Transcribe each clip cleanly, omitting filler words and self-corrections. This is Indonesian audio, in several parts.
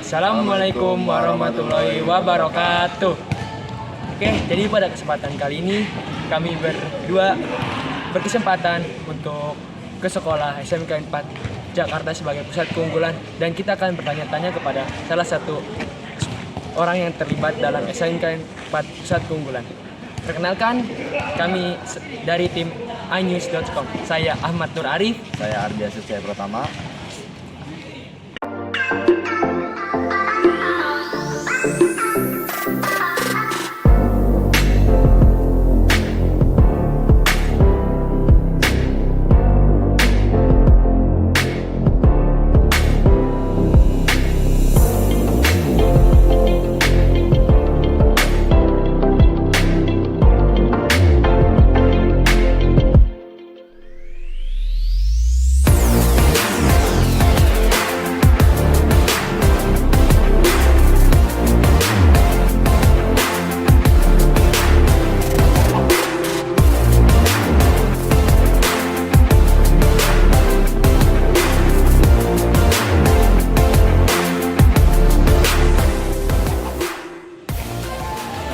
Assalamualaikum warahmatullahi wabarakatuh. Oke, jadi pada kesempatan kali ini kami berdua berkesempatan untuk ke sekolah SMK 4 Jakarta sebagai pusat keunggulan, dan kita akan bertanya-tanya kepada salah satu orang yang terlibat dalam SMK 4 pusat keunggulan. Perkenalkan, kami dari tim inews.com. Saya Ahmad Nur Arif. Saya Ardia Sucaya Pratama.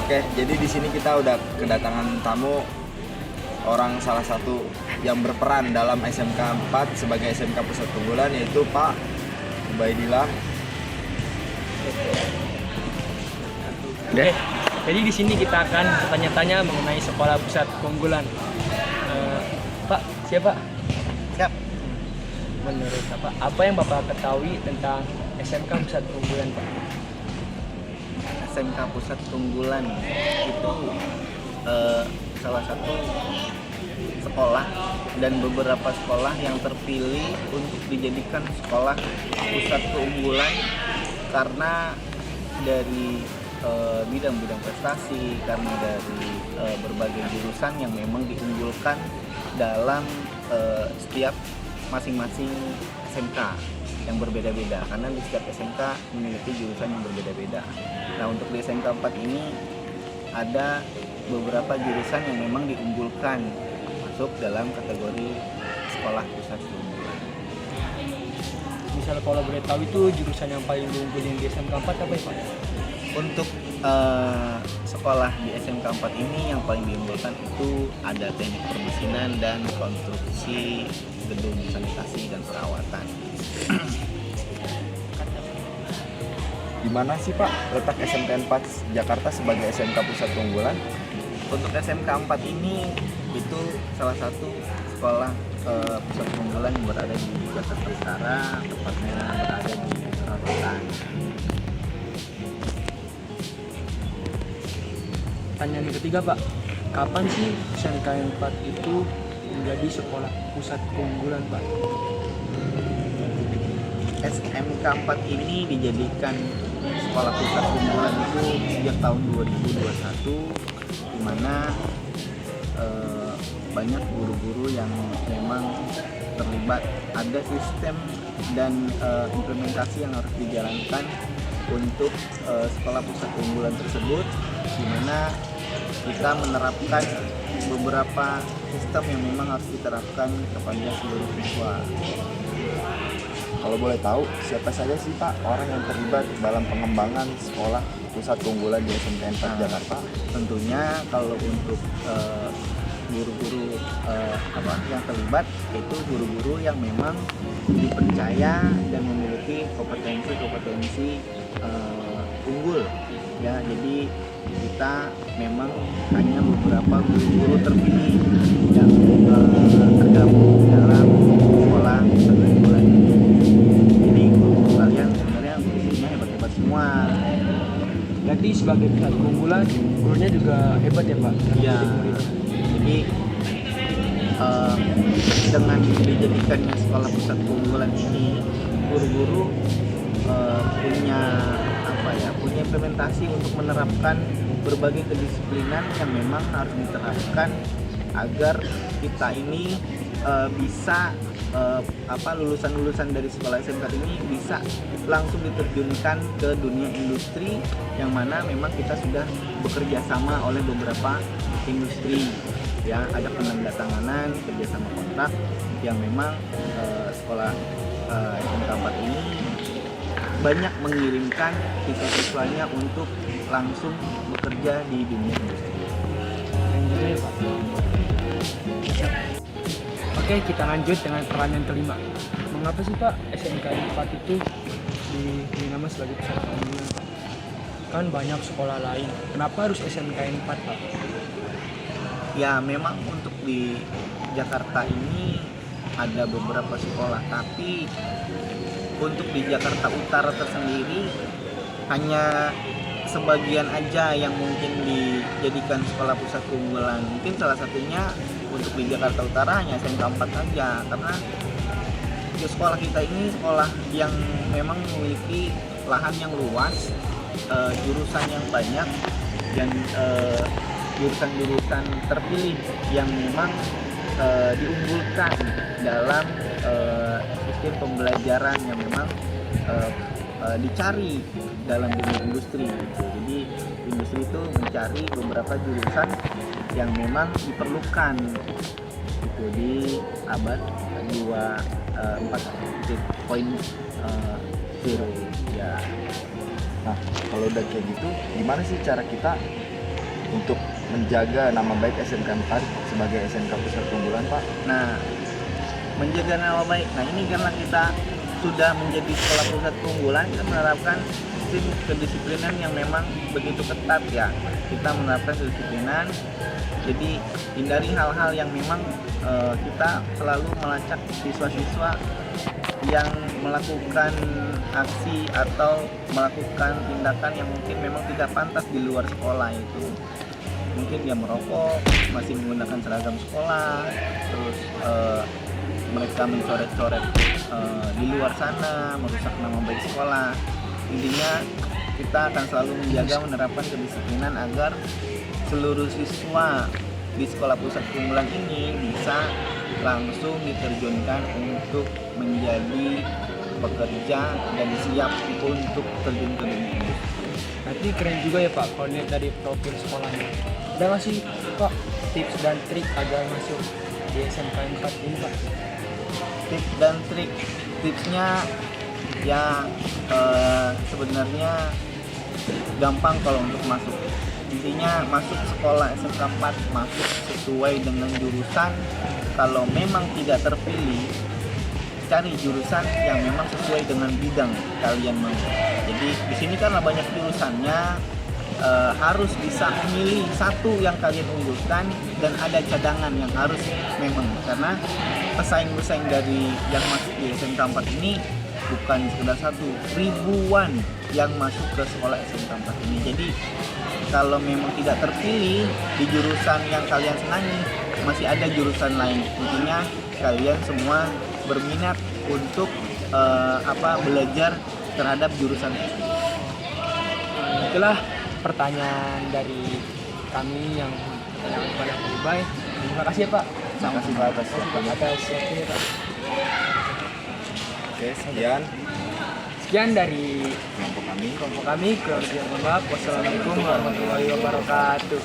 Oke, jadi di sini kita udah kedatangan tamu orang salah satu yang berperan dalam SMK 4 sebagai SMK pusat keunggulan, yaitu Pak Ubaidillah. Oke, jadi di sini kita akan bertanya-tanya mengenai sekolah pusat keunggulan. Pak, siapa? Siap. Menurut Bapak, apa yang Bapak ketahui tentang SMK pusat keunggulan, Pak? SMK Pusat Keunggulan itu salah satu sekolah dan beberapa sekolah yang terpilih untuk dijadikan sekolah pusat keunggulan karena dari bidang-bidang prestasi, karena dari berbagai jurusan yang memang diunggulkan dalam setiap masing-masing SMK yang berbeda-beda, karena di setiap SMK memiliki jurusan yang berbeda-beda. Nah, untuk di SMK 4 ini ada beberapa jurusan yang memang diunggulkan masuk dalam kategori sekolah pusat keunggulan. Misal kalau boleh tahu itu jurusan yang paling diunggulin di SMK 4 apa ya, Pak? Untuk sekolah di SMK 4 ini yang paling diunggulkan itu ada teknik permesinan dan konstruksi gedung sanitasi dan perawatan. Di mana sih Pak letak SMK 4 Jakarta sebagai SMK pusat keunggulan? Untuk SMK 4 ini itu salah satu sekolah pusat keunggulan yang berada di Jakarta Utara, tepatnya berada di Rorotan. Pertanyaan yang ketiga, Pak, kapan sih SMK 4 itu menjadi sekolah pusat keunggulan, Pak? SMK 4 ini dijadikan sekolah pusat keunggulan itu sejak tahun 2021, di mana banyak guru-guru yang memang terlibat. Ada sistem dan implementasi yang harus dijalankan untuk sekolah pusat keunggulan tersebut, di mana kita menerapkan beberapa sistem yang memang harus diterapkan kepada seluruh siswa. Kalau boleh tahu, siapa saja sih Pak orang yang terlibat dalam pengembangan sekolah pusat keunggulan di SMK 4 Jakarta? Tentunya kalau untuk guru-guru yang terlibat itu guru-guru yang memang dipercaya dan memiliki kompetensi unggul, ya. Jadi kita memang hanya beberapa guru-guru terpilih yang tergabung dalam sekolah pusat keunggulan ini. Jadi guru kalian sebenarnya gurunya hebat-hebat semua. Berarti sebagai pusat keunggulan, gurunya juga hebat ya, Pak? Ya, jadi dengan dijadikannya sekolah pusat keunggulan ini, guru-guru punya implementasi untuk menerapkan berbagai kedisiplinan yang memang harus diterapkan agar kita ini bisa lulusan-lulusan dari sekolah SMK ini bisa langsung diterjunkan ke dunia industri, yang mana memang kita sudah bekerja sama oleh beberapa industri, ya. Ada penandatanganan kerjasama kontrak yang memang sekolah SMK 4 ini banyak mengirimkan siswa-siswanya untuk langsung bekerja di dunia industri. Dan gitu ya Pak. Oke, kita lanjut dengan pertanyaan kelima. Mengapa sih Pak SMKN 4 itu diberi nama sebagai pusat keunggulan Pak? Kan banyak sekolah lain. Kenapa harus SMKN 4 Pak? Ya memang untuk di Jakarta ini ada beberapa sekolah, tapi untuk di Jakarta Utara tersendiri hanya sebagian aja yang mungkin dijadikan sekolah pusat keunggulan. Mungkin salah satunya untuk di Jakarta Utara hanya SMK 4 saja, karena di sekolah kita ini sekolah yang memang memiliki lahan yang luas, jurusan yang banyak, dan jurusan-jurusan terpilih yang memang diunggulkan dalam sistem pembelajaran yang memang dicari dalam dunia industri gitu. Jadi industri itu mencari beberapa jurusan yang memang diperlukan gitu di abad 4.0 ya. Nah, kalau udah kayak gitu, gimana sih cara kita untuk menjaga nama baik SMK 4 sebagai SMK pusat keunggulan, Pak? Nah, menjaga nama baik. Nah, ini karena kita sudah menjadi sekolah pusat keunggulan, kita menerapkan sistem kedisiplinan yang memang begitu ketat ya. Kita menerapkan kedisiplinan, jadi hindari hal-hal yang memang kita selalu melacak siswa-siswa yang melakukan aksi atau melakukan tindakan yang mungkin memang tidak pantas di luar sekolah itu. Mungkin dia merokok, masih menggunakan seragam sekolah, terus mereka mencoret-coret di luar sana, merusak nama baik sekolah. Intinya kita akan selalu menjaga menerapkan kedisiplinan agar seluruh siswa di sekolah pusat keunggulan ini bisa langsung diterjunkan untuk menjadi pekerja dan siap untuk terjun ke dunia industri. Nanti keren juga ya Pak kalau lihat dari profil sekolahnya. Ada nggak sih Pak tips dan trik agar masuk di SMK 4 ini Pak? Tips dan trik, tipsnya ya sebenarnya gampang kalau untuk masuk. Intinya masuk sekolah SMK 4, masuk sesuai dengan jurusan. Kalau memang tidak terpilih, cari jurusan yang memang sesuai dengan bidang kalian mau. Jadi di sini karena banyak jurusannya, harus bisa memilih satu yang kalian unggulkan, dan ada cadangan yang harus memang, karena pesaing-pesaing dari yang masuk di SMK 4 ini bukan sekedar satu, ribuan yang masuk ke sekolah SMK 4 ini. Jadi kalau memang tidak terpilih di jurusan yang kalian senangi, masih ada jurusan lain. Intinya kalian semua berminat untuk belajar terhadap jurusan itu. Itulah pertanyaan dari kami yang pada Ubay. Terima kasih ya Pak. Terima kasih Pak atas waktunya. Atas waktunya Pak. Oke, sekian Sekian dari kelompok kami. kelompok kami. Kurang lebih mohon maaf. Wassalamualaikum warahmatullahi wabarakatuh.